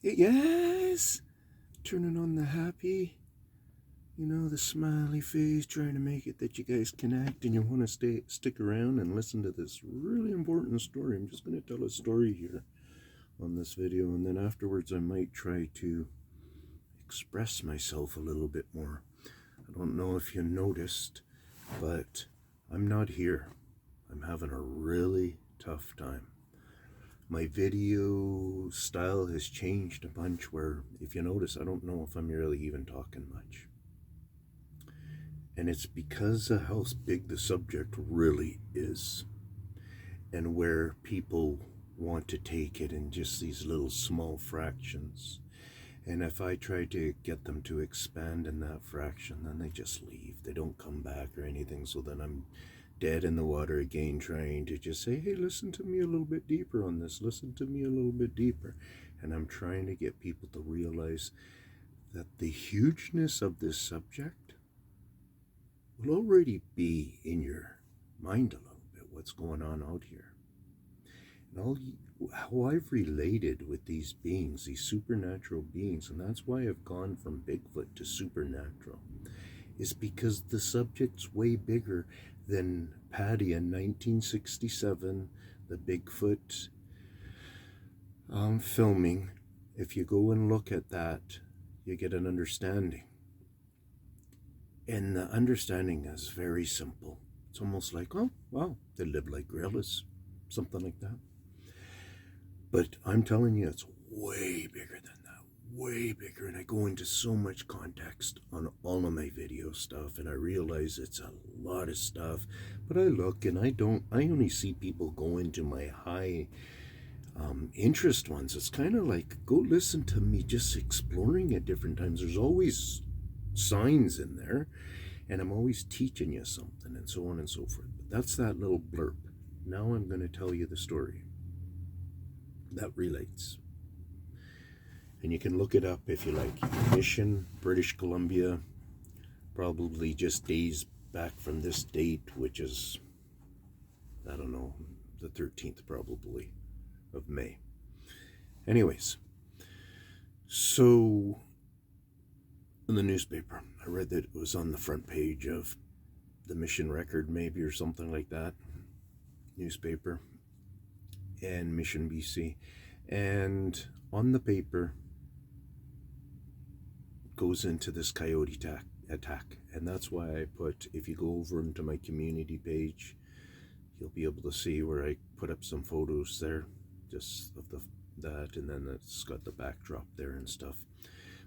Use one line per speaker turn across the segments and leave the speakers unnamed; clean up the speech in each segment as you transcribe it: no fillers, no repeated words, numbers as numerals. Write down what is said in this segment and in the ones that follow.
Yes, turning on the happy, the smiley face, trying to make it that you guys connect and you want to stick around and listen to this really important story. I'm just going to tell a story here on this video, and then afterwards I might try to express myself a little bit more. I don't know if you noticed, but I'm not here. I'm having a really tough time. My video style has changed a bunch where, if you notice, I don't know if I'm really even talking much. And it's because of how big the subject really is, and where people want to take it in just these little small fractions. And if I try to get them to expand in that fraction, then they just leave. They don't come back or anything. So then I'm dead in the water again, trying to just say, hey, listen to me a little bit deeper on this. Listen to me a little bit deeper. And I'm trying to get people to realize that the hugeness of this subject will already be in your mind a little bit, what's going on out here. And how I've related with these beings, these supernatural beings, and that's why I've gone from Bigfoot to supernatural, is because the subject's way bigger than Patty in 1967, the Bigfoot filming. If you go and look at that, you get an understanding. And the understanding is very simple. It's almost like, oh, wow, they live like gorillas, something like that. But I'm telling you, it's way bigger than that, way bigger. And I go into so much context on all of my video stuff, and I realize it's a lot of stuff. But I look and I only see people go into my high interest ones. It's kind of like, go listen to me just exploring at different times. There's always signs in there, and I'm always teaching you something, and so on and so forth. But that's that little blurb. Now I'm going to tell you the story that relates. And you can look it up if you like. Mission, British Columbia, probably just days back from this date, which is, I don't know, the 13th probably of May. Anyways, so in the newspaper, I read that it was on the front page of the Mission Record, maybe, or something like that, newspaper, and Mission, BC. And on the paper goes into this coyote attack. And that's why I put, if you go over into my community page, you'll be able to see where I put up some photos there, just of that, and then it's got the backdrop there and stuff.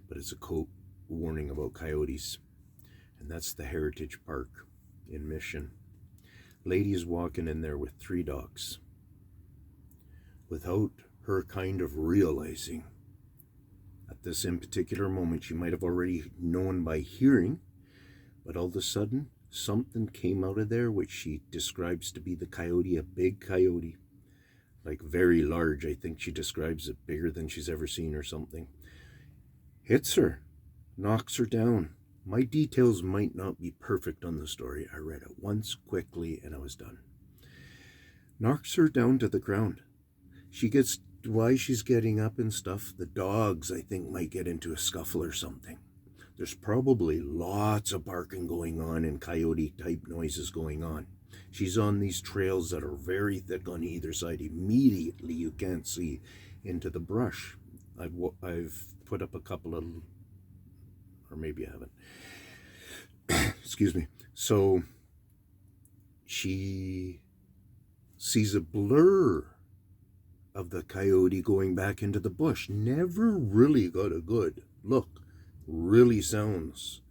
But it's a quote warning about coyotes, and that's the Heritage Park in Mission. Lady is walking in there with 3 dogs, without her kind of realizing at this in particular moment. She might have already known by hearing, but all of a sudden something came out of there which she describes to be the coyote, a big coyote, like very large. I think she describes it bigger than she's ever seen or something. Hits her, knocks her down. My details might not be perfect on the story. I read it once quickly and I was done. Knocks her down to the ground. She gets, why she's getting up and stuff, the dogs, I think, might get into a scuffle or something. There's probably lots of barking going on and coyote-type noises going on. She's on these trails that are very thick on either side. Immediately, you can't see into the brush. I've put up a couple of, or maybe I haven't. Excuse me. So she sees a blur of the coyote going back into the bush. Never really got a good look. Really sounds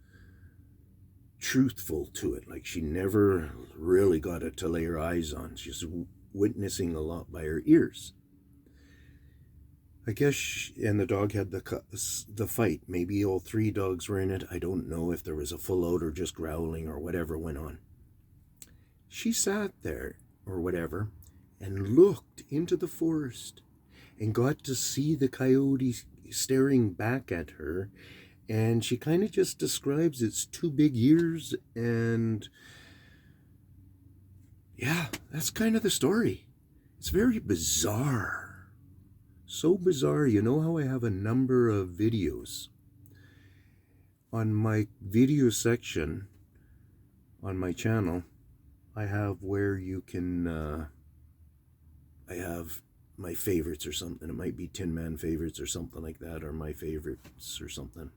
truthful to it. Like she never really got it to lay her eyes on. She's witnessing a lot by her ears. I guess, and the dog had the fight. Maybe all 3 dogs were in it. I don't know if there was a full out or just growling or whatever went on. She sat there or whatever and looked into the forest and got to see the coyote staring back at her. And she kind of just describes its 2 big ears, and yeah, that's kind of the story. It's very bizarre. So bizarre. You know how I have a number of videos on my video section on my channel? I have where you can, I have my favorites or something. It might be Tin Man favorites or something like that, or my favorites or something.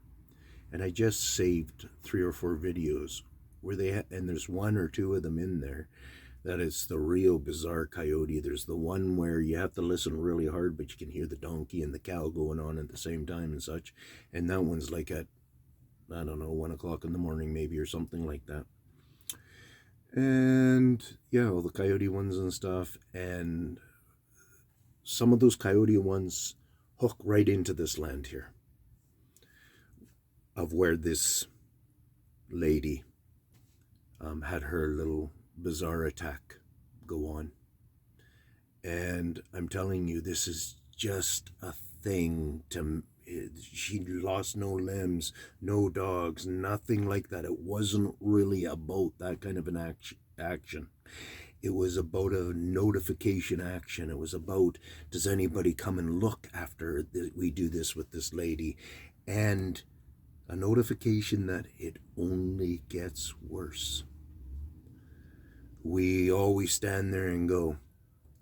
And I just saved 3 or 4 videos where and there's 1 or 2 of them in there that is the real bizarre coyote. There's the one where you have to listen really hard, but you can hear the donkey and the cow going on at the same time and such. And that one's like at, I don't know, 1 o'clock in the morning maybe, or something like that. And yeah, all the coyote ones and stuff. And some of those coyote ones hook right into this land here of where this lady had her little bizarre attack go on. And I'm telling you, this is just a thing to, she lost no limbs, no dogs, nothing like that. It wasn't really about that kind of an action. It was about a notification action. It was about, does anybody come and look after we do this with this lady? And a notification that it only gets worse. We always stand there and go,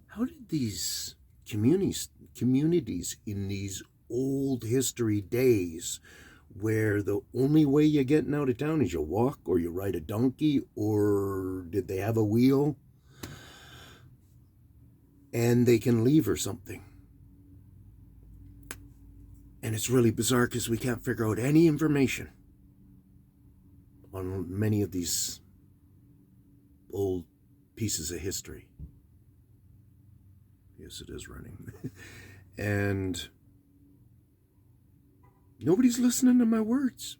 how did these communities in these old history days, where the only way you're getting out of town is you walk or you ride a donkey, or did they have a wheel and they can leave or something? And it's really bizarre because we can't figure out any information on many of these old pieces of history. Yes, it is running. And nobody's listening to my words.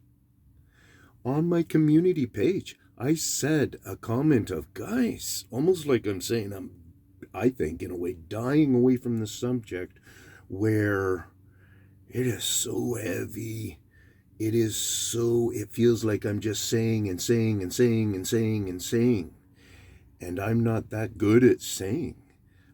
On my community page, I said a comment of, guys, almost like I'm saying I think, in a way, dying away from the subject, where it is so heavy. It feels like I'm just saying and saying and saying and saying and saying. And I'm not that good at saying.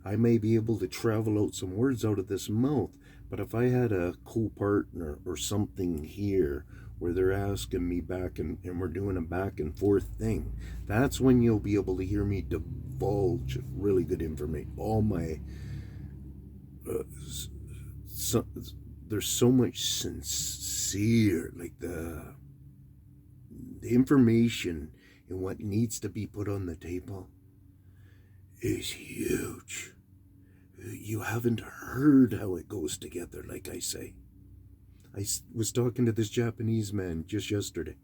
I may be able to travel out some words out of this mouth, but if I had a co-partner or something here where they're asking me back and we're doing a back and forth thing, that's when you'll be able to hear me divulge really good information. All my, there's so much sincere, like the information and what needs to be put on the table is huge. You haven't heard how it goes together, like I say. I was talking to this Japanese man just yesterday.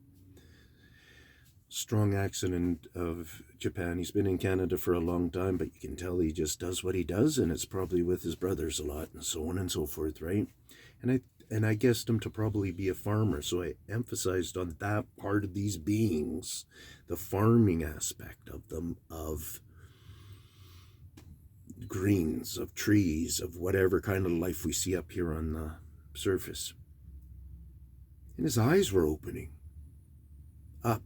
Strong accent of Japan. He's been in Canada for a long time, but you can tell he just does what he does, and it's probably with his brothers a lot, and so on and so forth, right? And I guessed him to probably be a farmer, so I emphasized on that part of these beings, the farming aspect of them, of greens, of trees, of whatever kind of life we see up here on the surface. And his eyes were opening up.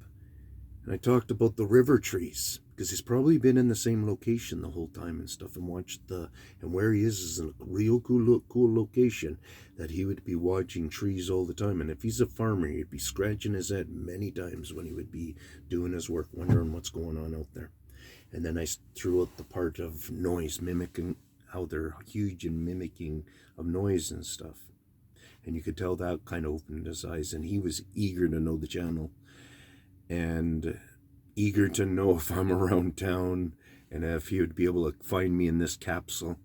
And I talked about the river trees, because he's probably been in the same location the whole time and stuff, and watched and where he is a real cool location that he would be watching trees all the time. And if he's a farmer, he'd be scratching his head many times when he would be doing his work, wondering what's going on out there. And then I threw out the part of noise, mimicking, how they're huge in mimicking of noise and stuff. And you could tell that kind of opened his eyes, and he was eager to know the channel and eager to know if I'm around town and if he would be able to find me in this capsule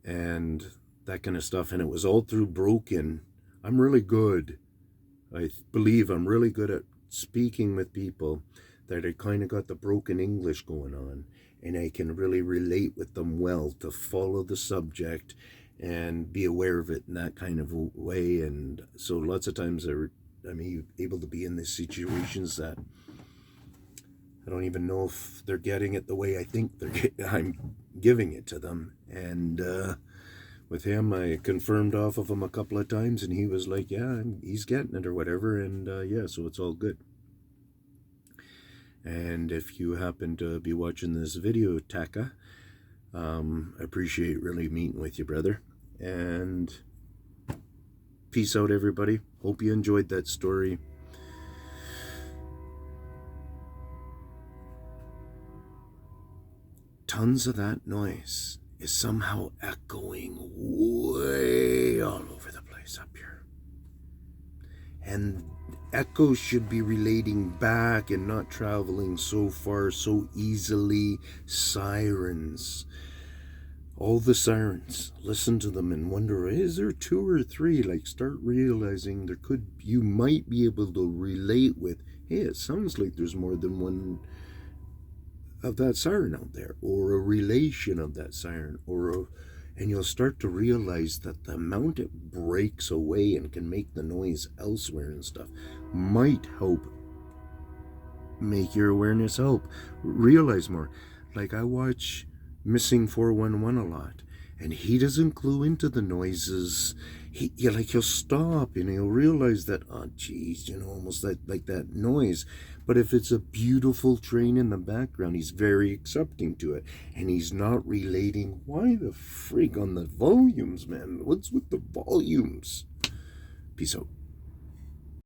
and that kind of stuff. And it was all through broken. I'm really good. I believe I'm really good at speaking with people that I kind of got the broken English going on, and I can really relate with them well to follow the subject and be aware of it in that kind of way. And so lots of times I'm able to be in these situations that I don't even know if they're getting it the way I think I'm giving it to them. And with him, I confirmed off of him a couple of times, and he was like, yeah, he's getting it or whatever. And yeah, so it's all good. And if you happen to be watching this video, Taka, I appreciate really meeting with you, brother. And peace out, everybody. Hope you enjoyed that story. Tons of that noise is somehow echoing way all over the place up here. And echoes should be relating back and not traveling so far so easily. Sirens. All the sirens. Listen to them and wonder, is there 2 or 3? Like, start realizing you might be able to relate with, hey, it sounds like there's more than one of that siren out there, or a relation of that siren, and you'll start to realize that the amount it breaks away and can make the noise elsewhere and stuff might help make your awareness realize more. Like, I watch Missing 411 a lot, and he doesn't clue into the noises. He'll stop and he'll realize that, oh geez, almost like that noise. But if it's a beautiful train in the background, he's very accepting to it, and he's not relating. Why the freak on the volumes, man? What's with the volumes? Peace out.